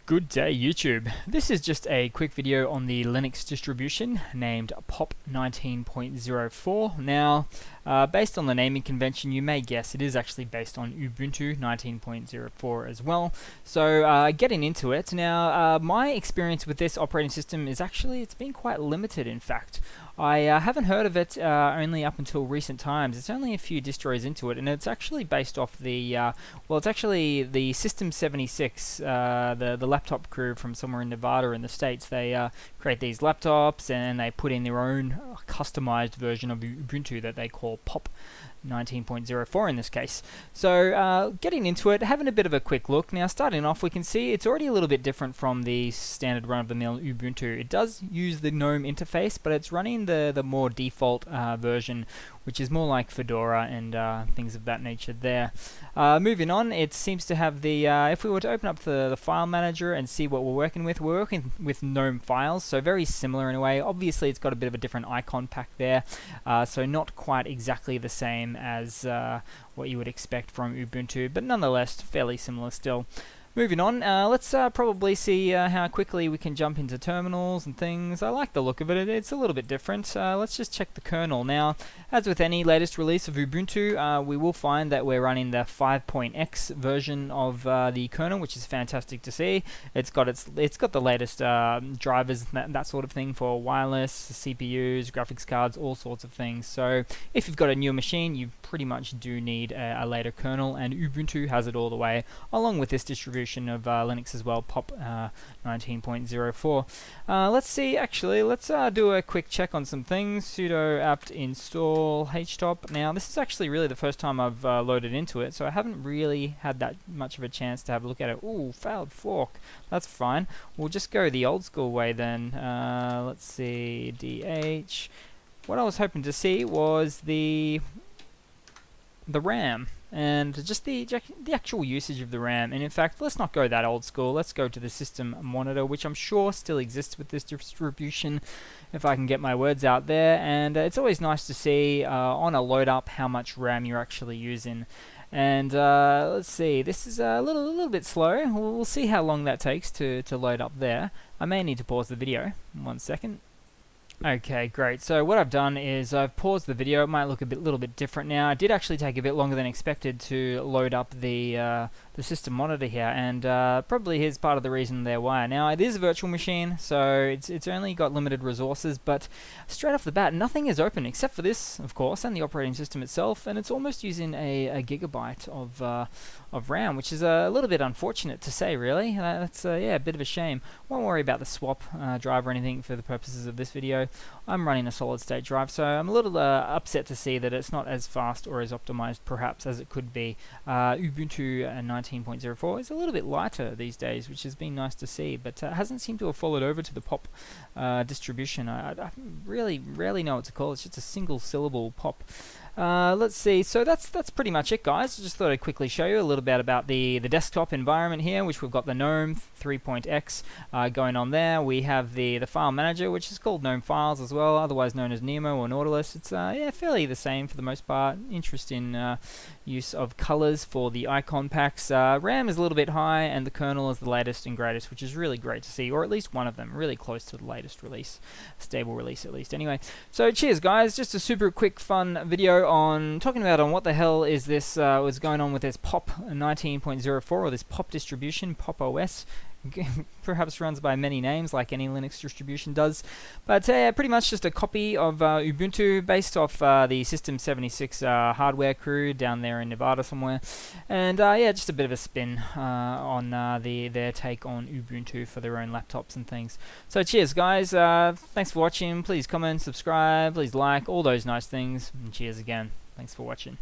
Good day YouTube. This is just a quick video on the Linux distribution named Pop 19.04. Now, based on the naming convention, you may guess it is actually based on Ubuntu 19.04 as well. So getting into it, now my experience with this operating system is actually, it's been quite limited in fact. I haven't heard of it only up until recent times. It's only a few distros into it, and it's actually based off the, well, it's actually the System 76, the laptop crew from somewhere in Nevada in the States. They create these laptops and they put in their own customized version of Ubuntu that they call Pop 19.04 in this case. So getting into it, having a bit of a quick look. Now starting off, we can see it's already a little bit different from the standard run-of-the-mill Ubuntu. It does use the GNOME interface, but it's running the more default version, which is more like Fedora and things of that nature there. Moving on, it seems to have the, if we were to open up the file manager and see what we're working with GNOME files, so very similar in a way. Obviously it's got a bit of a different icon pack there, so not quite exactly the same as what you would expect from Ubuntu, but nonetheless fairly similar still. Moving on, let's probably see how quickly we can jump into terminals and things. I like the look of it, it's a little bit different. Let's just check the kernel. Now, as with any latest release of Ubuntu, we will find that we're running the 5.x version of the kernel, which is fantastic to see. It's got the latest drivers, that sort of thing for wireless, CPUs, graphics cards, all sorts of things. So if you've got a newer machine, you pretty much do need a later kernel, and Ubuntu has it all the way, along with this distribution of Linux as well, Pop 19.04. Let's see, actually, let's do a quick check on some things. Sudo apt install htop. Now, this is actually really the first time I've loaded into it, so I haven't really had that much of a chance to have a look at it. Ooh, failed fork. That's fine. We'll just go the old school way then. Let's see, DH. What I was hoping to see was the RAM and just the actual usage of the RAM. And in fact, let's not go that old school. Let's go to the system monitor, which I'm sure still exists with this distribution, if I can get my words out there. And it's always nice to see on a load up how much RAM you're actually using. And let's see, this is a little bit slow. We'll see how long that takes to load up there. I may need to pause the video. 1 second. Okay, great. So what I've done is I've paused the video. It might look a little bit different now. It did actually take a bit longer than expected to load up the system monitor here, and probably here's part of the reason there why. Now it is a virtual machine, so it's only got limited resources, but straight off the bat, nothing is open except for this, of course, and the operating system itself, and it's almost using a gigabyte of RAM, which is a little bit unfortunate to say, really. That's yeah, a bit of a shame. Won't worry about the swap drive or anything for the purposes of this video. I'm running a solid state drive, so I'm a little upset to see that it's not as fast or as optimized perhaps as it could be. Ubuntu 19.04 is a little bit lighter these days, which has been nice to see, but hasn't seemed to have followed over to the Pop distribution. I really rarely know what to call it. It's just a single syllable Pop. Let's see, so that's pretty much it, guys. Just thought I'd quickly show you a little bit about the desktop environment here, which we've got the GNOME 3.x going on there. We have the file manager, which is called GNOME Files as well, otherwise known as Nemo or Nautilus. It's yeah, fairly the same for the most part. Interesting use of colors for the icon packs. RAM is a little bit high, and the kernel is the latest and greatest, which is really great to see, or at least one of them, really close to the latest release, stable release at least. Anyway, so cheers, guys. Just a super quick, fun video on talking about what the hell is this, what's going on with this Pop 19.04 or this Pop distribution, Pop OS. Perhaps runs by many names like any Linux distribution does, but pretty much just a copy of Ubuntu based off the System 76 hardware crew down there in Nevada somewhere, and yeah, just a bit of a spin on their take on Ubuntu for their own laptops and things. So cheers, guys. Thanks for watching. Please comment, subscribe, please like, all those nice things, and cheers again. Thanks for watching.